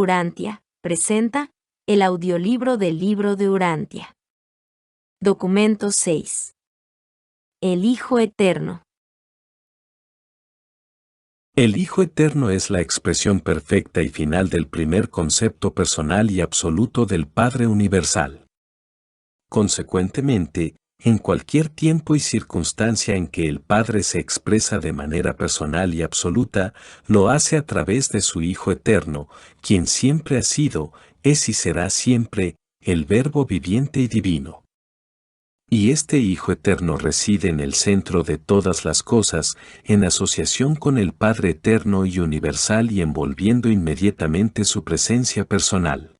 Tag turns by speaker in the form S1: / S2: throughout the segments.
S1: Urantia presenta el audiolibro del libro de Urantia. Documento 6. El Hijo Eterno.
S2: El Hijo Eterno es la expresión perfecta y final del primer concepto personal y absoluto del Padre Universal. Consecuentemente, en cualquier tiempo y circunstancia en que el Padre se expresa de manera personal y absoluta, lo hace a través de su Hijo Eterno, quien siempre ha sido, es y será siempre, el Verbo viviente y divino. Y este Hijo Eterno reside en el centro de todas las cosas, en asociación con el Padre Eterno y Universal y envolviendo inmediatamente su presencia personal.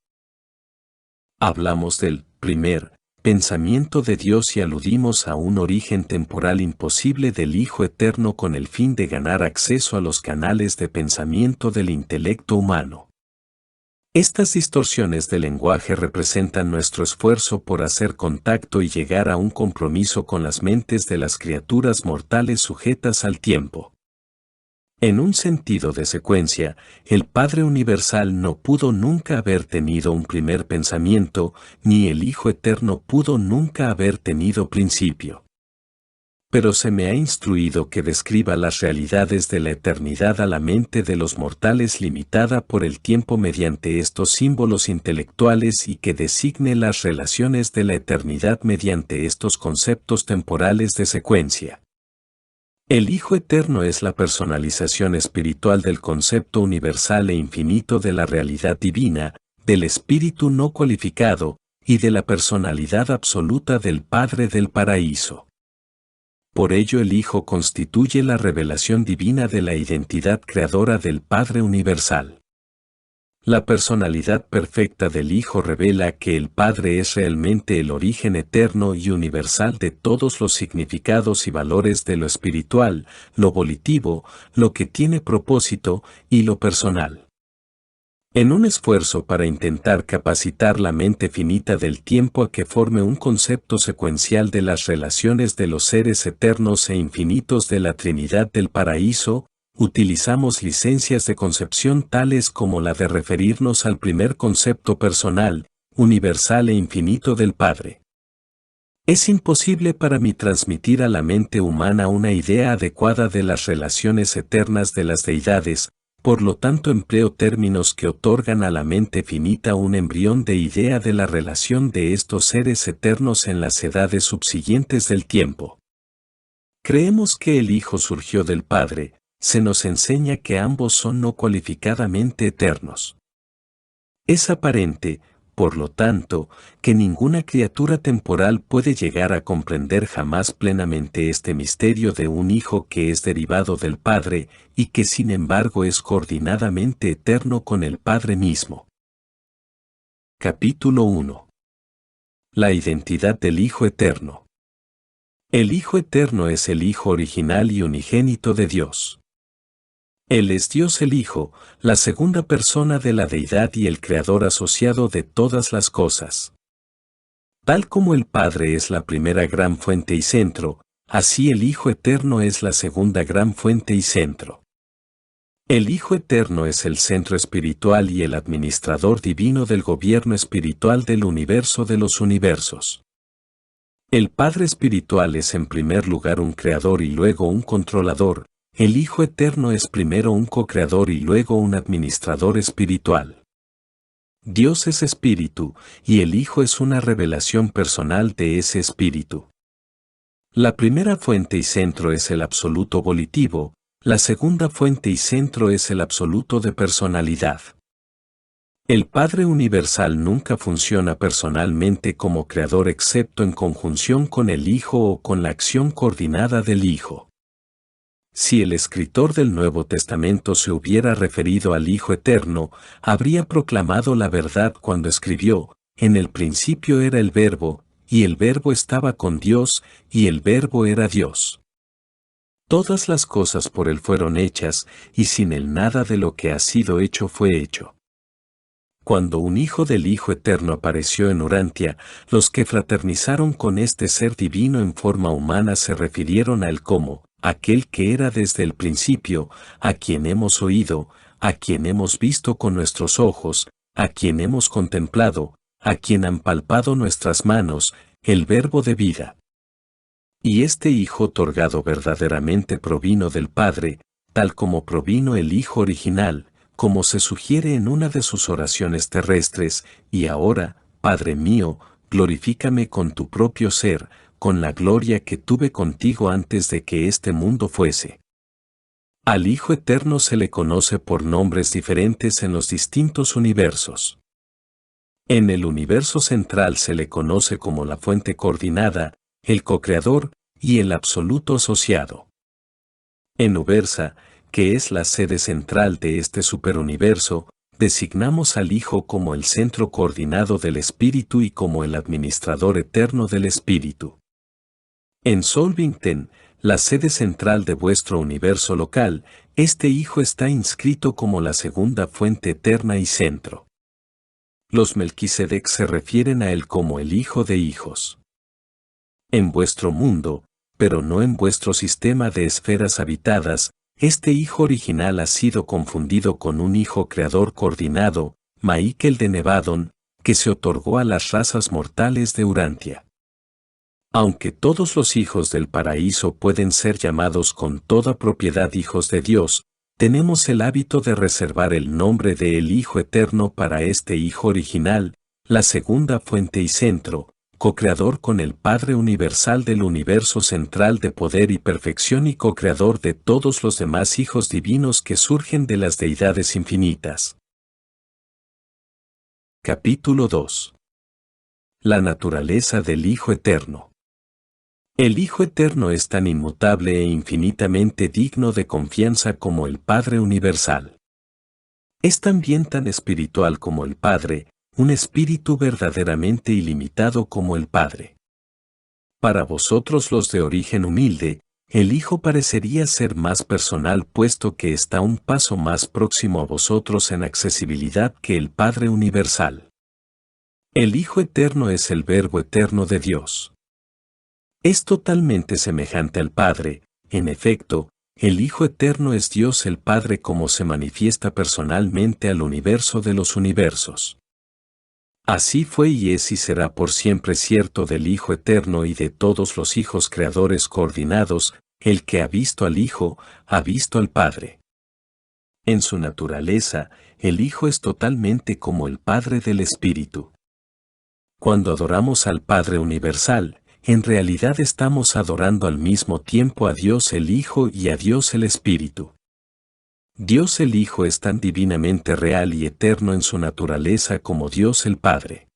S2: Hablamos del primer pensamiento de Dios y aludimos a un origen temporal imposible del Hijo Eterno con el fin de ganar acceso a los canales de pensamiento del intelecto humano. Estas distorsiones del lenguaje representan nuestro esfuerzo por hacer contacto y llegar a un compromiso con las mentes de las criaturas mortales sujetas al tiempo. En un sentido de secuencia, el Padre Universal no pudo nunca haber tenido un primer pensamiento, ni el Hijo Eterno pudo nunca haber tenido principio. Pero se me ha instruido que describa las realidades de la eternidad a la mente de los mortales limitada por el tiempo mediante estos símbolos intelectuales y que designe las relaciones de la eternidad mediante estos conceptos temporales de secuencia. El Hijo Eterno es la personalización espiritual del concepto universal e infinito de la realidad divina, del espíritu no cualificado, y de la personalidad absoluta del Padre del Paraíso. Por ello el Hijo constituye la revelación divina de la identidad creadora del Padre Universal. La personalidad perfecta del Hijo revela que el Padre es realmente el origen eterno y universal de todos los significados y valores de lo espiritual, lo volitivo, lo que tiene propósito y lo personal. En un esfuerzo para intentar capacitar la mente finita del tiempo a que forme un concepto secuencial de las relaciones de los seres eternos e infinitos de la Trinidad del Paraíso, utilizamos licencias de concepción tales como la de referirnos al primer concepto personal, universal e infinito del Padre. Es imposible para mí transmitir a la mente humana una idea adecuada de las relaciones eternas de las deidades, por lo tanto empleo términos que otorgan a la mente finita un embrión de idea de la relación de estos seres eternos en las edades subsiguientes del tiempo. Creemos que el Hijo surgió del Padre. Se nos enseña que ambos son no cualificadamente eternos. Es aparente, por lo tanto, que ninguna criatura temporal puede llegar a comprender jamás plenamente este misterio de un Hijo que es derivado del Padre y que sin embargo es coordinadamente eterno con el Padre mismo. Capítulo 1. La identidad del Hijo Eterno. El Hijo Eterno es el Hijo original y unigénito de Dios. Él es Dios el Hijo, la segunda persona de la deidad y el creador asociado de todas las cosas. Tal como el Padre es la primera gran fuente y centro, así el Hijo Eterno es la segunda gran fuente y centro. El Hijo Eterno es el centro espiritual y el administrador divino del gobierno espiritual del universo de los universos. El Padre espiritual es en primer lugar un creador y luego un controlador. El Hijo Eterno es primero un co-creador y luego un administrador espiritual. Dios es espíritu, y el Hijo es una revelación personal de ese espíritu. La primera fuente y centro es el absoluto volitivo, la segunda fuente y centro es el absoluto de personalidad. El Padre Universal nunca funciona personalmente como creador excepto en conjunción con el Hijo o con la acción coordinada del Hijo. Si el escritor del Nuevo Testamento se hubiera referido al Hijo Eterno, habría proclamado la verdad cuando escribió, en el principio era el Verbo, y el Verbo estaba con Dios, y el Verbo era Dios. Todas las cosas por él fueron hechas, y sin él nada de lo que ha sido hecho fue hecho. Cuando un hijo del Hijo Eterno apareció en Urantia, los que fraternizaron con este ser divino en forma humana se refirieron a él como aquel que era desde el principio, a quien hemos oído, a quien hemos visto con nuestros ojos, a quien hemos contemplado, a quien han palpado nuestras manos, el Verbo de vida. Y este Hijo otorgado verdaderamente provino del Padre, tal como provino el Hijo original, como se sugiere en una de sus oraciones terrestres, y ahora, Padre mío, glorifícame con tu propio ser, con la gloria que tuve contigo antes de que este mundo fuese. Al Hijo Eterno se le conoce por nombres diferentes en los distintos universos. En el universo central se le conoce como la fuente coordinada, el co-creador y el absoluto asociado. En Ubersa, que es la sede central de este superuniverso, designamos al Hijo como el centro coordinado del Espíritu y como el administrador eterno del Espíritu. En Solvington, la sede central de vuestro universo local, este Hijo está inscrito como la segunda fuente eterna y centro. Los Melquisedec se refieren a él como el Hijo de hijos. En vuestro mundo, pero no en vuestro sistema de esferas habitadas, este Hijo original ha sido confundido con un Hijo creador coordinado, Michael de Nevadon, que se otorgó a las razas mortales de Urantia. Aunque todos los hijos del paraíso pueden ser llamados con toda propiedad hijos de Dios, tenemos el hábito de reservar el nombre de el Hijo Eterno para este Hijo original, la segunda fuente y centro, co-creador con el Padre universal del universo central de poder y perfección y co-creador de todos los demás hijos divinos que surgen de las deidades infinitas. Capítulo 2. La naturaleza del Hijo Eterno. El Hijo Eterno es tan inmutable e infinitamente digno de confianza como el Padre universal. Es también tan espiritual como el Padre, un espíritu verdaderamente ilimitado como el Padre. Para vosotros los de origen humilde, el Hijo parecería ser más personal puesto que está un paso más próximo a vosotros en accesibilidad que el Padre universal. El Hijo Eterno es el Verbo eterno de Dios. Es totalmente semejante al Padre, en efecto, el Hijo Eterno es Dios el Padre como se manifiesta personalmente al universo de los universos. Así fue y es y será por siempre cierto del Hijo Eterno y de todos los hijos creadores coordinados, el que ha visto al Hijo, ha visto al Padre. En su naturaleza, el Hijo es totalmente como el Padre del Espíritu. Cuando adoramos al Padre universal, en realidad estamos adorando al mismo tiempo a Dios el Hijo y a Dios el Espíritu. Dios el Hijo es tan divinamente real y eterno en su naturaleza como Dios el Padre.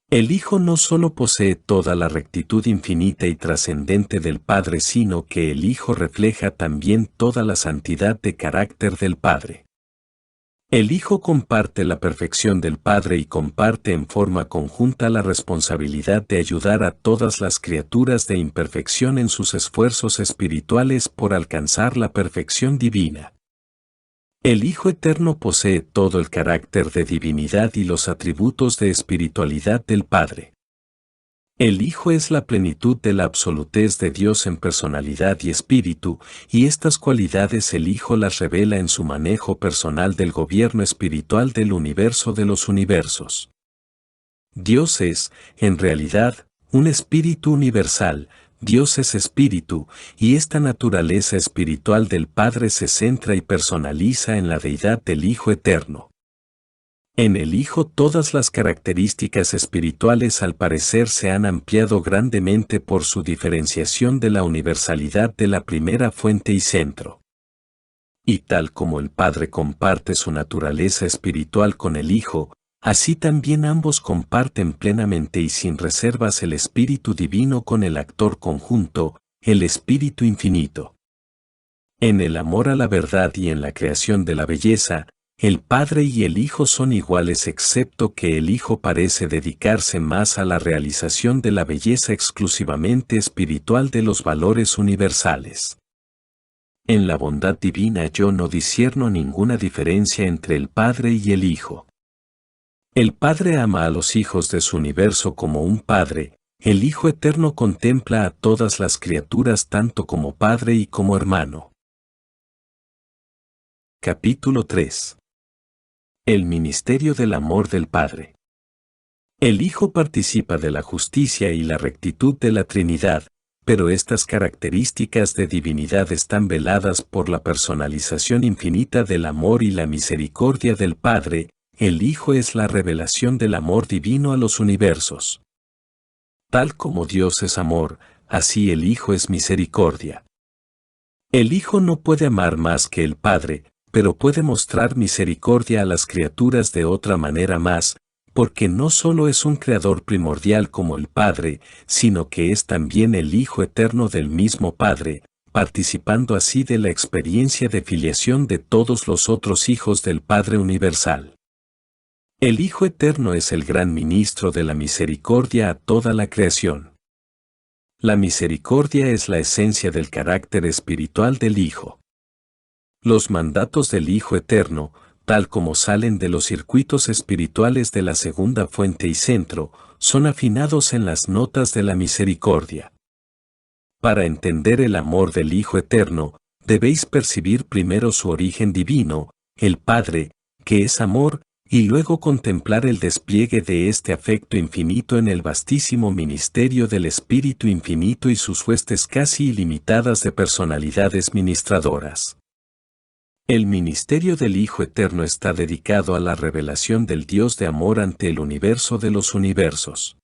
S2: El Hijo no solo posee toda la rectitud infinita y trascendente del Padre, sino que el Hijo refleja también toda la santidad de carácter del Padre. El Hijo comparte la perfección del Padre y comparte en forma conjunta la responsabilidad de ayudar a todas las criaturas de imperfección en sus esfuerzos espirituales por alcanzar la perfección divina. El Hijo Eterno posee todo el carácter de divinidad y los atributos de espiritualidad del Padre. El Hijo es la plenitud de la absolutez de Dios en personalidad y espíritu, y estas cualidades el Hijo las revela en su manejo personal del gobierno espiritual del universo de los universos. Dios es, en realidad, un espíritu universal, Dios es espíritu, y esta naturaleza espiritual del Padre se centra y personaliza en la deidad del Hijo Eterno. En el Hijo todas las características espirituales al parecer se han ampliado grandemente por su diferenciación de la universalidad de la primera fuente y centro. Y tal como el Padre comparte su naturaleza espiritual con el Hijo, así también ambos comparten plenamente y sin reservas el Espíritu Divino con el actor conjunto, el Espíritu Infinito. En el amor a la verdad y en la creación de la belleza, el Padre y el Hijo son iguales excepto que el Hijo parece dedicarse más a la realización de la belleza exclusivamente espiritual de los valores universales. En la bondad divina yo no discierno ninguna diferencia entre el Padre y el Hijo. El Padre ama a los hijos de su universo como un Padre, el Hijo Eterno contempla a todas las criaturas tanto como Padre y como hermano. Capítulo 3. El ministerio del amor del Padre. El Hijo participa de la justicia y la rectitud de la Trinidad, pero estas características de divinidad están veladas por la personalización infinita del amor y la misericordia del Padre. El Hijo es la revelación del amor divino a los universos. Tal como Dios es amor, así el Hijo es misericordia. El Hijo no puede amar más que el Padre, pero puede mostrar misericordia a las criaturas de otra manera más, porque no solo es un creador primordial como el Padre, sino que es también el Hijo eterno del mismo Padre, participando así de la experiencia de filiación de todos los otros hijos del Padre universal. El Hijo eterno es el gran ministro de la misericordia a toda la creación. La misericordia es la esencia del carácter espiritual del Hijo. Los mandatos del Hijo eterno, tal como salen de los circuitos espirituales de la segunda fuente y centro, son afinados en las notas de la misericordia. Para entender el amor del Hijo eterno, debéis percibir primero su origen divino, el Padre, que es amor, y luego contemplar el despliegue de este afecto infinito en el vastísimo ministerio del Espíritu Infinito y sus huestes casi ilimitadas de personalidades ministradoras. El ministerio del Hijo Eterno está dedicado a la revelación del Dios de amor ante el universo de los universos.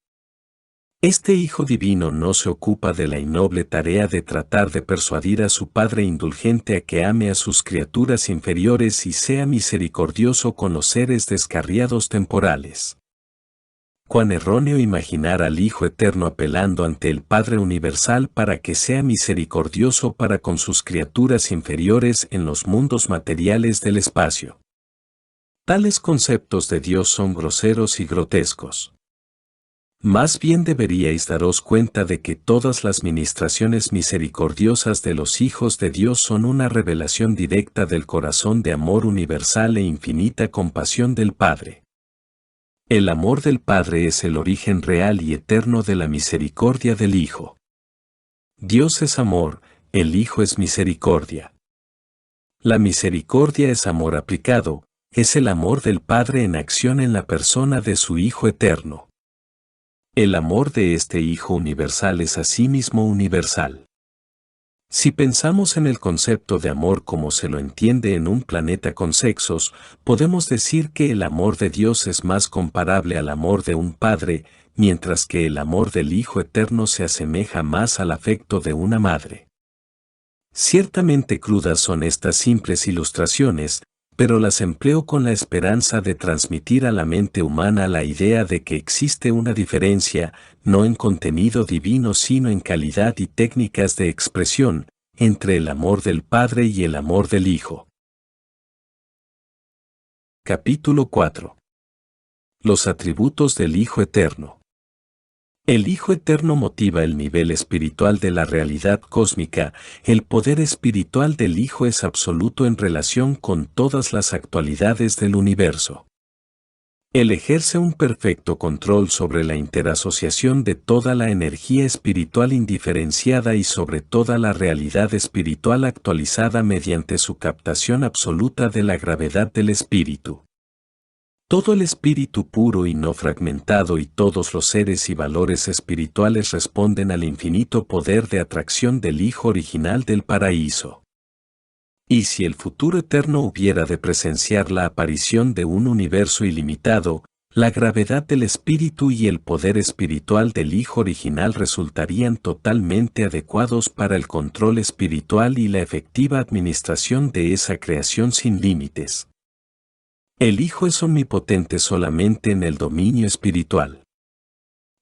S2: Este Hijo Divino no se ocupa de la innoble tarea de tratar de persuadir a su Padre indulgente a que ame a sus criaturas inferiores y sea misericordioso con los seres descarriados temporales. Cuán erróneo imaginar al Hijo Eterno apelando ante el Padre Universal para que sea misericordioso para con sus criaturas inferiores en los mundos materiales del espacio. Tales conceptos de Dios son groseros y grotescos. Más bien deberíais daros cuenta de que todas las ministraciones misericordiosas de los hijos de Dios son una revelación directa del corazón de amor universal e infinita compasión del Padre. El amor del Padre es el origen real y eterno de la misericordia del Hijo. Dios es amor, el Hijo es misericordia. La misericordia es amor aplicado, es el amor del Padre en acción en la persona de su Hijo eterno. El amor de este Hijo universal es asimismo universal. Si pensamos en el concepto de amor como se lo entiende en un planeta con sexos, podemos decir que el amor de Dios es más comparable al amor de un padre, mientras que el amor del Hijo eterno se asemeja más al afecto de una madre. Ciertamente crudas son estas simples ilustraciones, pero las empleo con la esperanza de transmitir a la mente humana la idea de que existe una diferencia, no en contenido divino sino en calidad y técnicas de expresión, entre el amor del Padre y el amor del Hijo. Capítulo 4. Los atributos del Hijo Eterno. El Hijo Eterno motiva el nivel espiritual de la realidad cósmica. El poder espiritual del Hijo es absoluto en relación con todas las actualidades del universo. Él ejerce un perfecto control sobre la interasociación de toda la energía espiritual indiferenciada y sobre toda la realidad espiritual actualizada mediante su captación absoluta de la gravedad del espíritu. Todo el espíritu puro y no fragmentado y todos los seres y valores espirituales responden al infinito poder de atracción del Hijo original del paraíso. Y si el futuro eterno hubiera de presenciar la aparición de un universo ilimitado, la gravedad del espíritu y el poder espiritual del Hijo original resultarían totalmente adecuados para el control espiritual y la efectiva administración de esa creación sin límites. El Hijo es omnipotente solamente en el dominio espiritual.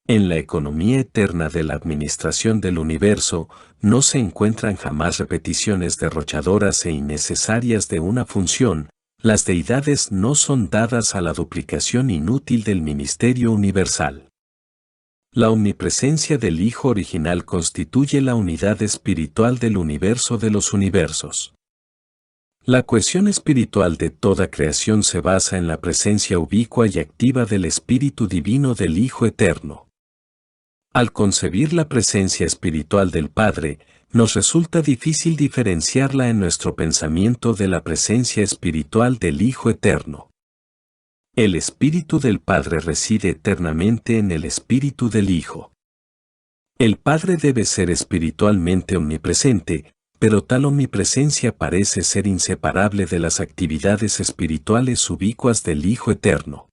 S2: En la economía eterna de la administración del universo, no se encuentran jamás repeticiones derrochadoras e innecesarias de una función. Las deidades no son dadas a la duplicación inútil del ministerio universal. La omnipresencia del Hijo original constituye la unidad espiritual del universo de los universos. La cohesión espiritual de toda creación se basa en la presencia ubicua y activa del Espíritu Divino del Hijo Eterno. Al concebir la presencia espiritual del Padre, nos resulta difícil diferenciarla en nuestro pensamiento de la presencia espiritual del Hijo Eterno. El Espíritu del Padre reside eternamente en el Espíritu del Hijo. El Padre debe ser espiritualmente omnipresente, pero tal omnipresencia parece ser inseparable de las actividades espirituales ubicuas del Hijo Eterno.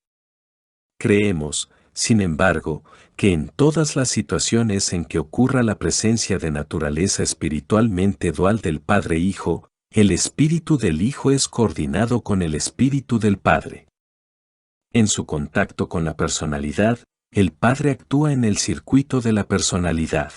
S2: Creemos, sin embargo, que en todas las situaciones en que ocurra la presencia de naturaleza espiritualmente dual del Padre-Hijo, el Espíritu del Hijo es coordinado con el Espíritu del Padre. En su contacto con la personalidad, el Padre actúa en el circuito de la personalidad.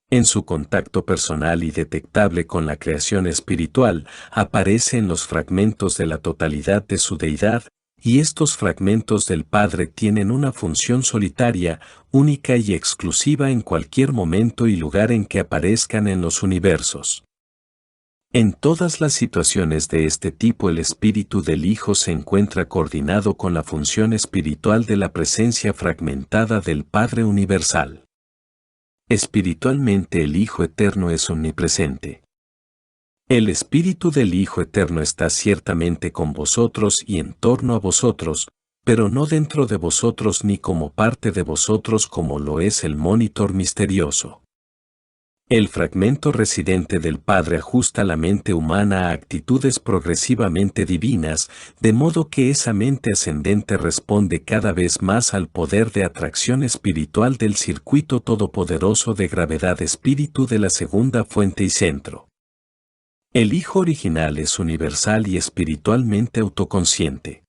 S2: En su contacto personal y detectable con la creación espiritual, aparece en los fragmentos de la totalidad de su deidad, y estos fragmentos del Padre tienen una función solitaria, única y exclusiva en cualquier momento y lugar en que aparezcan en los universos. En todas las situaciones de este tipo el Espíritu del Hijo se encuentra coordinado con la función espiritual de la presencia fragmentada del Padre Universal. Espiritualmente el Hijo Eterno es omnipresente. El Espíritu del Hijo Eterno está ciertamente con vosotros y en torno a vosotros, pero no dentro de vosotros ni como parte de vosotros como lo es el monitor misterioso. El fragmento residente del Padre ajusta la mente humana a actitudes progresivamente divinas, de modo que esa mente ascendente responde cada vez más al poder de atracción espiritual del circuito todopoderoso de gravedad espíritu de la segunda fuente y centro. El Hijo original es universal y espiritualmente autoconsciente.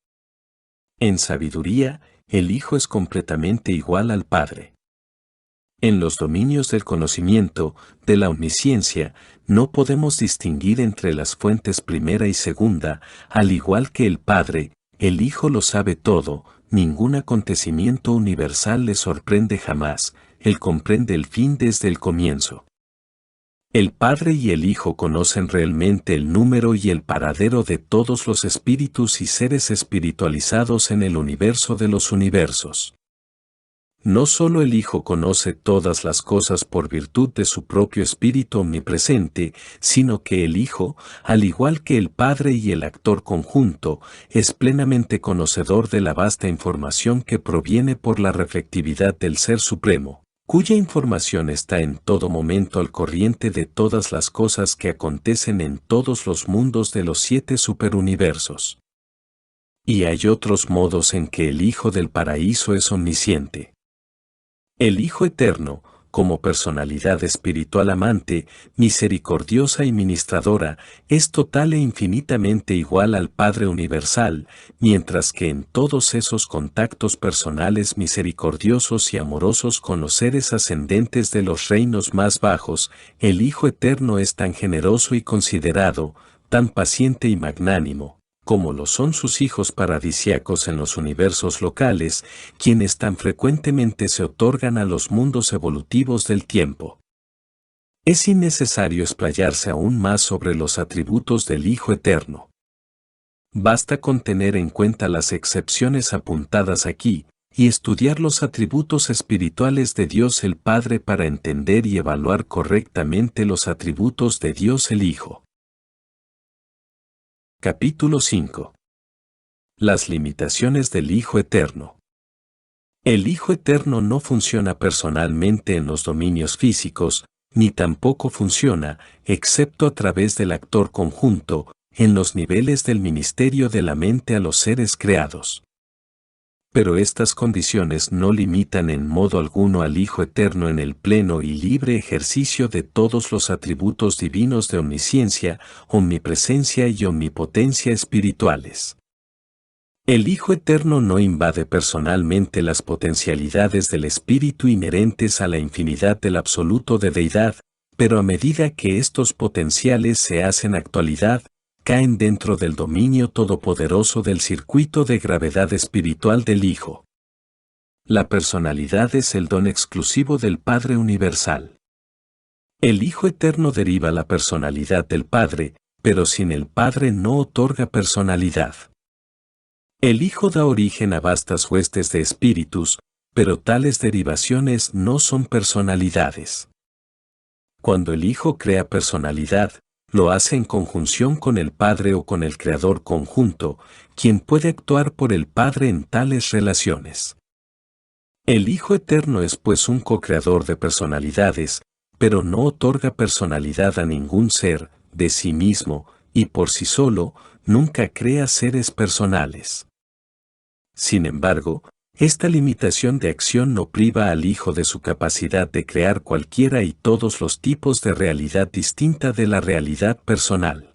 S2: En sabiduría, el Hijo es completamente igual al Padre. En los dominios del conocimiento, de la omnisciencia, no podemos distinguir entre las fuentes primera y segunda, al igual que el Padre, el Hijo lo sabe todo, ningún acontecimiento universal le sorprende jamás, él comprende el fin desde el comienzo. El Padre y el Hijo conocen realmente el número y el paradero de todos los espíritus y seres espiritualizados en el universo de los universos. No solo el Hijo conoce todas las cosas por virtud de su propio espíritu omnipresente, sino que el Hijo, al igual que el Padre y el actor conjunto, es plenamente conocedor de la vasta información que proviene por la reflectividad del Ser Supremo, cuya información está en todo momento al corriente de todas las cosas que acontecen en todos los mundos de los 7 superuniversos. Y hay otros modos en que el Hijo del Paraíso es omnisciente. El Hijo Eterno, como personalidad espiritual amante, misericordiosa y ministradora, es total e infinitamente igual al Padre Universal, mientras que en todos esos contactos personales misericordiosos y amorosos con los seres ascendentes de los reinos más bajos, el Hijo Eterno es tan generoso y considerado, tan paciente y magnánimo, como lo son sus hijos paradisíacos en los universos locales, quienes tan frecuentemente se otorgan a los mundos evolutivos del tiempo. Es innecesario explayarse aún más sobre los atributos del Hijo Eterno. Basta con tener en cuenta las excepciones apuntadas aquí, y estudiar los atributos espirituales de Dios el Padre para entender y evaluar correctamente los atributos de Dios el Hijo. Capítulo 5. Las limitaciones del Hijo Eterno. El Hijo Eterno no funciona personalmente en los dominios físicos, ni tampoco funciona, excepto a través del actor conjunto, en los niveles del ministerio de la mente a los seres creados. Pero estas condiciones no limitan en modo alguno al Hijo Eterno en el pleno y libre ejercicio de todos los atributos divinos de omnisciencia, omnipresencia y omnipotencia espirituales. El Hijo Eterno no invade personalmente las potencialidades del Espíritu inherentes a la infinidad del absoluto de deidad, pero a medida que estos potenciales se hacen actualidad, caen dentro del dominio todopoderoso del circuito de gravedad espiritual del Hijo. La personalidad es el don exclusivo del Padre Universal. El Hijo Eterno deriva la personalidad del Padre, pero sin el Padre no otorga personalidad. El Hijo da origen a vastas huestes de espíritus, pero tales derivaciones no son personalidades. Cuando el Hijo crea personalidad, lo hace en conjunción con el Padre o con el Creador conjunto, quien puede actuar por el Padre en tales relaciones. El Hijo Eterno es pues un co-creador de personalidades, pero no otorga personalidad a ningún ser, de sí mismo, y por sí solo, nunca crea seres personales. Sin embargo, esta limitación de acción no priva al Hijo de su capacidad de crear cualquiera y todos los tipos de realidad distinta de la realidad personal.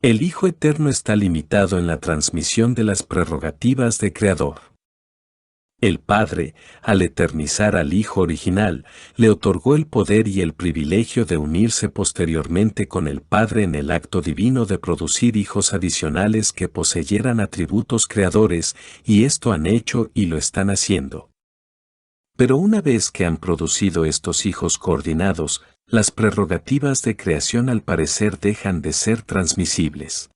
S2: El Hijo Eterno está limitado en la transmisión de las prerrogativas de Creador. El Padre, al eternizar al Hijo original, le otorgó el poder y el privilegio de unirse posteriormente con el Padre en el acto divino de producir hijos adicionales que poseyeran atributos creadores, y esto han hecho y lo están haciendo. Pero una vez que han producido estos hijos coordinados, las prerrogativas de creación al parecer dejan de ser transmisibles.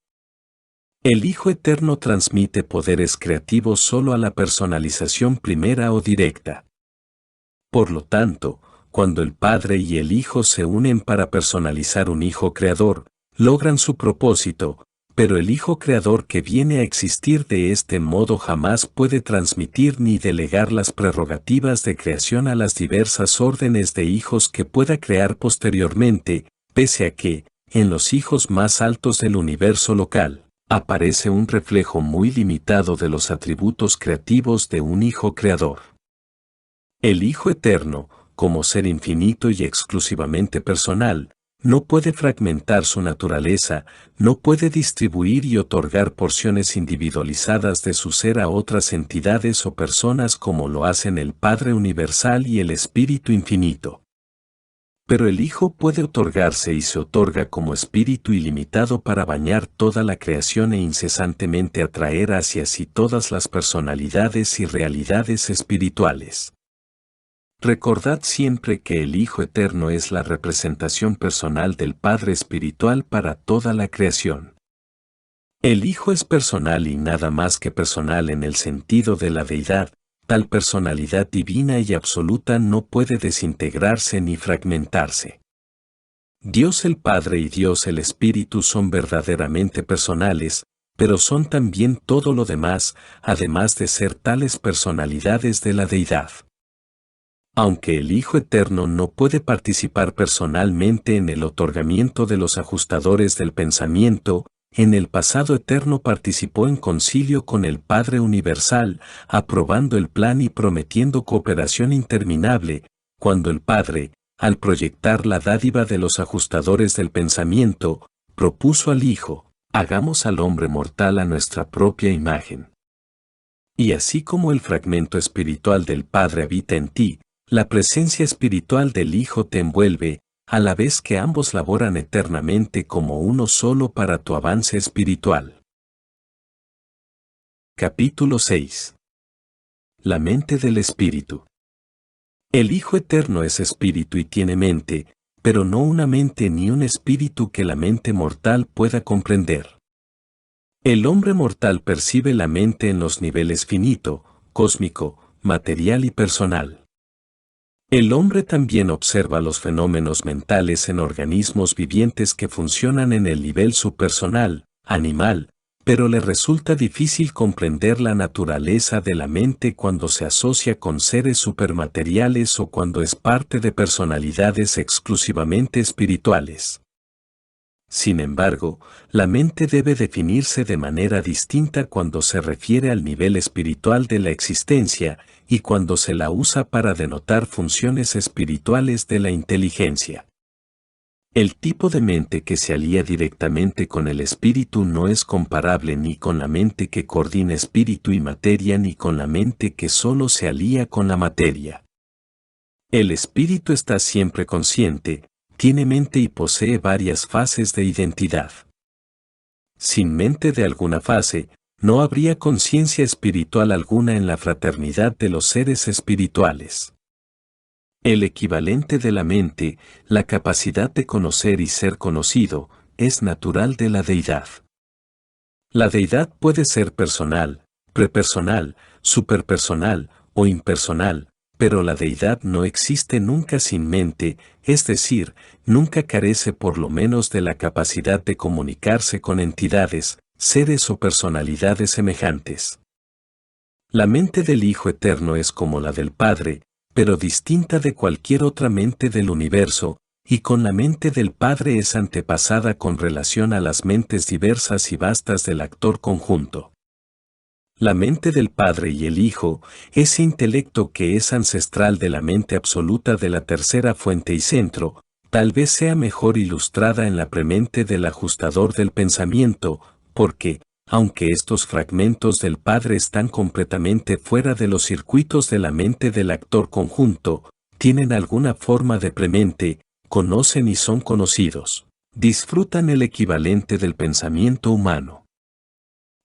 S2: El Hijo Eterno transmite poderes creativos solo a la personalización primera o directa. Por lo tanto, cuando el Padre y el Hijo se unen para personalizar un Hijo Creador, logran su propósito, pero el Hijo Creador que viene a existir de este modo jamás puede transmitir ni delegar las prerrogativas de creación a las diversas órdenes de hijos que pueda crear posteriormente, pese a que, en los hijos más altos del universo local, aparece un reflejo muy limitado de los atributos creativos de un Hijo Creador. El Hijo Eterno, como ser infinito y exclusivamente personal, no puede fragmentar su naturaleza, no puede distribuir y otorgar porciones individualizadas de su ser a otras entidades o personas como lo hacen el Padre Universal y el Espíritu Infinito. Pero el Hijo puede otorgarse y se otorga como espíritu ilimitado para bañar toda la creación e incesantemente atraer hacia sí todas las personalidades y realidades espirituales. Recordad siempre que el Hijo Eterno es la representación personal del Padre Espiritual para toda la creación. El Hijo es personal y nada más que personal en el sentido de la deidad. Tal personalidad divina y absoluta no puede desintegrarse ni fragmentarse. Dios el Padre y Dios el Espíritu son verdaderamente personales, pero son también todo lo demás, además de ser tales personalidades de la deidad. Aunque el Hijo Eterno no puede participar personalmente en el otorgamiento de los ajustadores del pensamiento, en el pasado eterno participó en concilio con el Padre Universal, aprobando el plan y prometiendo cooperación interminable, cuando el Padre, al proyectar la dádiva de los ajustadores del pensamiento, propuso al Hijo, hagamos al hombre mortal a nuestra propia imagen. Y así como el fragmento espiritual del Padre habita en ti, la presencia espiritual del Hijo te envuelve, a la vez que ambos laboran eternamente como uno solo para tu avance espiritual. Capítulo 6. La mente del Espíritu. El Hijo Eterno es espíritu y tiene mente, pero no una mente ni un espíritu que la mente mortal pueda comprender. El hombre mortal percibe la mente en los niveles finito, cósmico, material y personal. El hombre también observa los fenómenos mentales en organismos vivientes que funcionan en el nivel subpersonal, animal, pero le resulta difícil comprender la naturaleza de la mente cuando se asocia con seres supermateriales o cuando es parte de personalidades exclusivamente espirituales. Sin embargo, la mente debe definirse de manera distinta cuando se refiere al nivel espiritual de la existencia y cuando se la usa para denotar funciones espirituales de la inteligencia. El tipo de mente que se alía directamente con el espíritu no es comparable ni con la mente que coordina espíritu y materia ni con la mente que solo se alía con la materia. El espíritu está siempre consciente, tiene mente y posee varias fases de identidad. Sin mente de alguna fase, no habría conciencia espiritual alguna en la fraternidad de los seres espirituales. El equivalente de la mente, la capacidad de conocer y ser conocido, es natural de la deidad. La deidad puede ser personal, prepersonal, superpersonal o impersonal, pero la deidad no existe nunca sin mente, es decir, nunca carece por lo menos de la capacidad de comunicarse con entidades, seres o personalidades semejantes. La mente del Hijo Eterno es como la del Padre, pero distinta de cualquier otra mente del universo, y con la mente del Padre es antepasada con relación a las mentes diversas y vastas del actor conjunto. La mente del Padre y el Hijo, ese intelecto que es ancestral de la mente absoluta de la tercera fuente y centro, tal vez sea mejor ilustrada en la premente del ajustador del pensamiento, porque, aunque estos fragmentos del Padre están completamente fuera de los circuitos de la mente del actor conjunto, tienen alguna forma de premente, conocen y son conocidos, disfrutan el equivalente del pensamiento humano.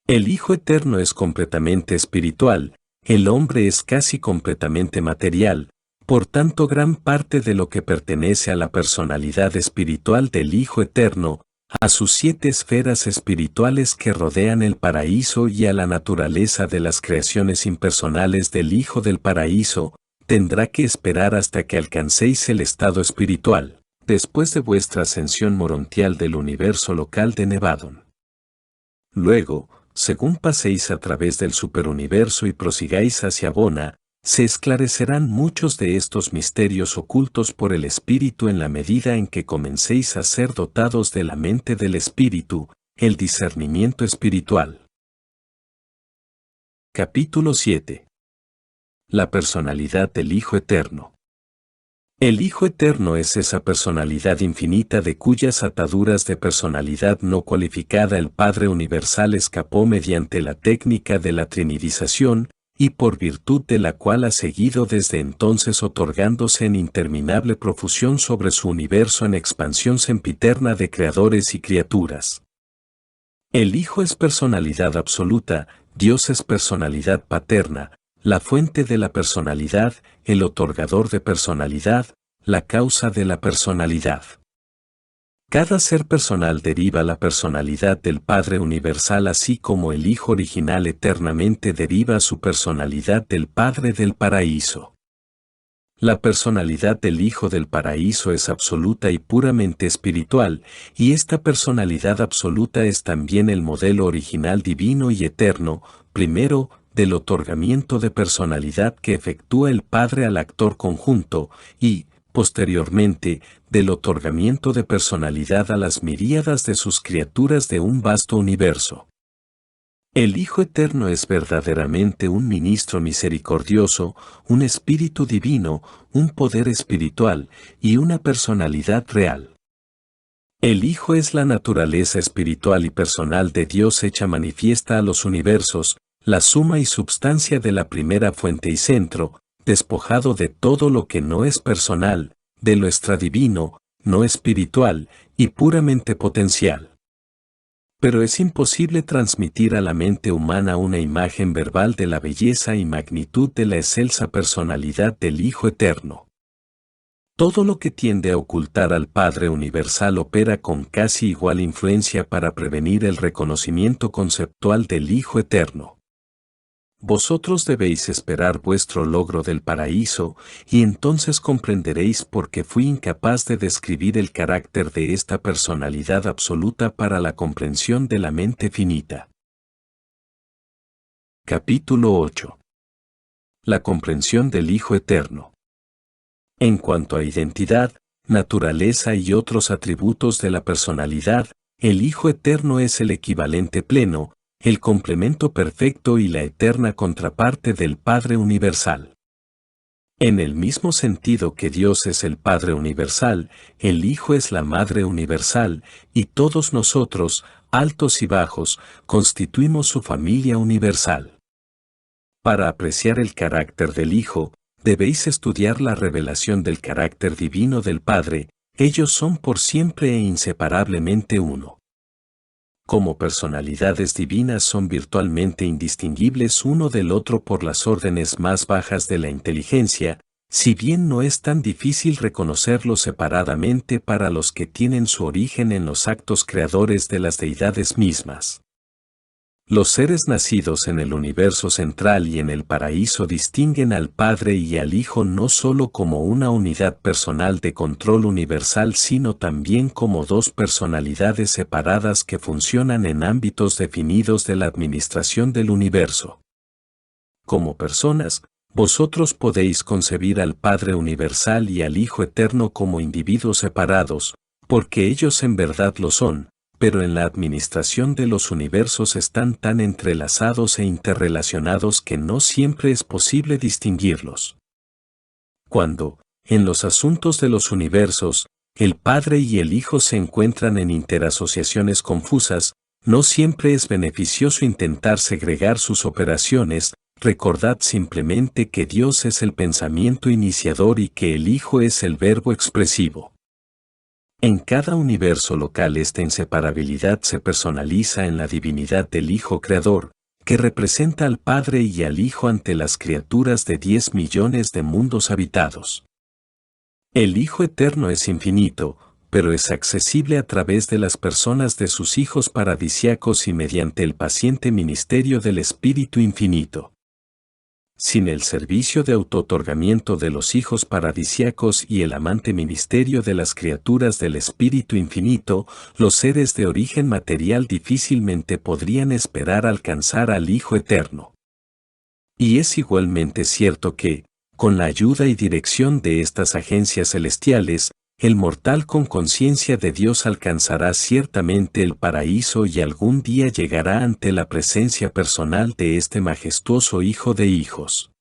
S2: El Hijo Eterno es completamente espiritual, el hombre es casi completamente material, por tanto gran parte de lo que pertenece a la personalidad espiritual del Hijo Eterno, a sus 7 esferas espirituales que rodean el paraíso y a la naturaleza de las creaciones impersonales del Hijo del Paraíso, tendrá que esperar hasta que alcancéis el estado espiritual, después de vuestra ascensión morontial del universo local de Nevadon. Luego, según paséis a través del superuniverso y prosigáis hacia Bona, se esclarecerán muchos de estos misterios ocultos por el Espíritu en la medida en que comencéis a ser dotados de la mente del Espíritu, el discernimiento espiritual. Capítulo 7. La personalidad del Hijo Eterno. El Hijo Eterno es esa personalidad infinita de cuyas ataduras de personalidad no cualificada el Padre Universal escapó mediante la técnica de la trinidización, y por virtud de la cual ha seguido desde entonces otorgándose en interminable profusión sobre su universo en expansión sempiterna de creadores y criaturas. El Hijo es personalidad absoluta, Dios es personalidad paterna, la fuente de la personalidad, el otorgador de personalidad, la causa de la personalidad. Cada ser personal deriva la personalidad del Padre Universal así como el Hijo original eternamente deriva su personalidad del Padre del Paraíso. La personalidad del Hijo del Paraíso es absoluta y puramente espiritual, y esta personalidad absoluta es también el modelo original divino y eterno, primero, del otorgamiento de personalidad que efectúa el Padre al actor conjunto, y, posteriormente, del otorgamiento de personalidad a las miríadas de sus criaturas de un vasto universo. El Hijo Eterno es verdaderamente un ministro misericordioso, un espíritu divino, un poder espiritual y una personalidad real. El Hijo es la naturaleza espiritual y personal de Dios hecha manifiesta a los universos, la suma y substancia de la primera fuente y centro, despojado de todo lo que no es personal, de lo extradivino, no espiritual y puramente potencial. Pero es imposible transmitir a la mente humana una imagen verbal de la belleza y magnitud de la excelsa personalidad del Hijo Eterno. Todo lo que tiende a ocultar al Padre Universal opera con casi igual influencia para prevenir el reconocimiento conceptual del Hijo Eterno. Vosotros debéis esperar vuestro logro del paraíso, y entonces comprenderéis por qué fui incapaz de describir el carácter de esta personalidad absoluta para la comprensión de la mente finita. Capítulo 8. La comprensión del Hijo Eterno. En cuanto a identidad, naturaleza y otros atributos de la personalidad, el Hijo Eterno es el equivalente pleno, el complemento perfecto y la eterna contraparte del Padre Universal. En el mismo sentido que Dios es el Padre Universal, el Hijo es la Madre Universal, y todos nosotros, altos y bajos, constituimos su familia universal. Para apreciar el carácter del Hijo, debéis estudiar la revelación del carácter divino del Padre, ellos son por siempre e inseparablemente uno. Como personalidades divinas son virtualmente indistinguibles uno del otro por las órdenes más bajas de la inteligencia, si bien no es tan difícil reconocerlos separadamente para los que tienen su origen en los actos creadores de las deidades mismas. Los seres nacidos en el universo central y en el paraíso distinguen al Padre y al Hijo no solo como una unidad personal de control universal, sino también como dos personalidades separadas que funcionan en ámbitos definidos de la administración del universo. Como personas, vosotros podéis concebir al Padre universal y al Hijo eterno como individuos separados, porque ellos en verdad lo son, pero en la administración de los universos están tan entrelazados e interrelacionados que no siempre es posible distinguirlos. Cuando, en los asuntos de los universos, el Padre y el Hijo se encuentran en interasociaciones confusas, no siempre es beneficioso intentar segregar sus operaciones. Recordad simplemente que Dios es el pensamiento iniciador y que el Hijo es el verbo expresivo. En cada universo local esta inseparabilidad se personaliza en la divinidad del Hijo Creador, que representa al Padre y al Hijo ante las criaturas de 10 millones de mundos habitados. El Hijo Eterno es infinito, pero es accesible a través de las personas de sus hijos paradisiacos y mediante el paciente ministerio del Espíritu Infinito. Sin el servicio de autootorgamiento de los hijos paradisiacos y el amante ministerio de las criaturas del Espíritu Infinito, los seres de origen material difícilmente podrían esperar alcanzar al Hijo Eterno. Y es igualmente cierto que, con la ayuda y dirección de estas agencias celestiales, el mortal con conciencia de Dios alcanzará ciertamente el paraíso y algún día llegará ante la presencia personal de este majestuoso Hijo de hijos.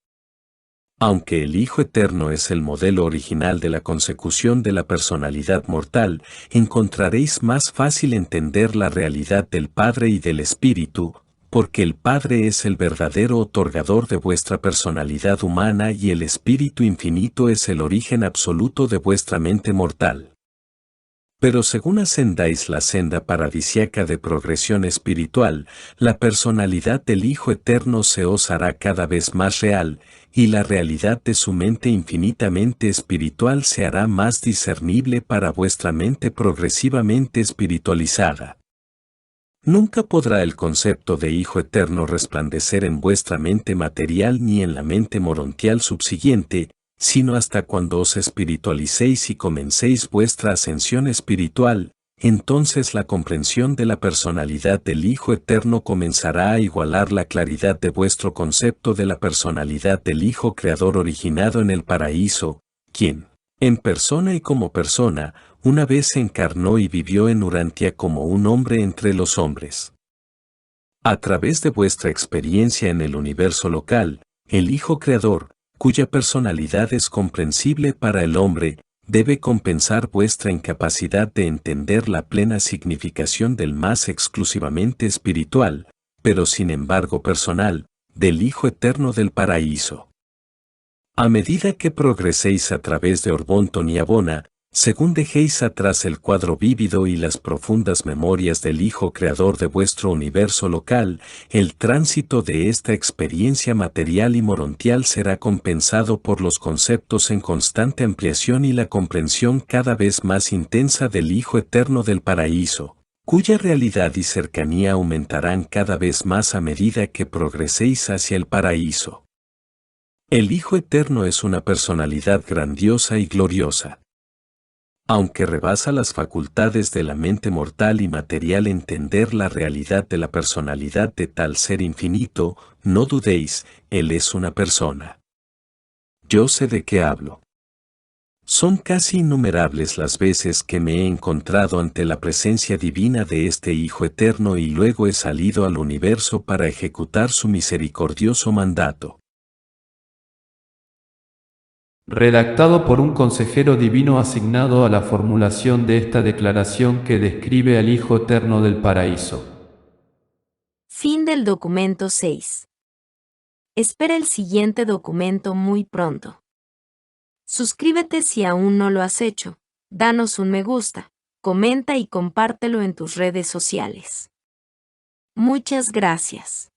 S2: Aunque el Hijo Eterno es el modelo original de la consecución de la personalidad mortal, encontraréis más fácil entender la realidad del Padre y del Espíritu, porque el Padre es el verdadero otorgador de vuestra personalidad humana y el Espíritu Infinito es el origen absoluto de vuestra mente mortal. Pero según ascendáis la senda paradisiaca de progresión espiritual, la personalidad del Hijo Eterno se os hará cada vez más real, y la realidad de su mente infinitamente espiritual se hará más discernible para vuestra mente progresivamente espiritualizada. Nunca podrá el concepto de Hijo Eterno resplandecer en vuestra mente material ni en la mente morontial subsiguiente, sino hasta cuando os espiritualicéis y comencéis vuestra ascensión espiritual, entonces la comprensión de la personalidad del Hijo Eterno comenzará a igualar la claridad de vuestro concepto de la personalidad del Hijo Creador originado en el paraíso, quien, en persona y como persona, una vez se encarnó y vivió en Urantia como un hombre entre los hombres. A través de vuestra experiencia en el universo local, el Hijo Creador, cuya personalidad es comprensible para el hombre, debe compensar vuestra incapacidad de entender la plena significación del más exclusivamente espiritual, pero sin embargo personal, del Hijo Eterno del Paraíso. A medida que progreséis a través de Orbonton y Abona, según dejéis atrás el cuadro vívido y las profundas memorias del Hijo Creador de vuestro universo local, el tránsito de esta experiencia material y morontial será compensado por los conceptos en constante ampliación y la comprensión cada vez más intensa del Hijo Eterno del Paraíso, cuya realidad y cercanía aumentarán cada vez más a medida que progreséis hacia el paraíso. El Hijo Eterno es una personalidad grandiosa y gloriosa. Aunque rebasa las facultades de la mente mortal y material entender la realidad de la personalidad de tal ser infinito, no dudéis, Él es una persona. Yo sé de qué hablo. Son casi innumerables las veces que me he encontrado ante la presencia divina de este Hijo Eterno y luego he salido al universo para ejecutar su misericordioso mandato.
S3: Redactado por un consejero divino asignado a la formulación de esta declaración que describe al Hijo Eterno del Paraíso.
S1: Fin del documento 6. Espera el siguiente documento muy pronto. Suscríbete si aún no lo has hecho, danos un me gusta, comenta y compártelo en tus redes sociales. Muchas gracias.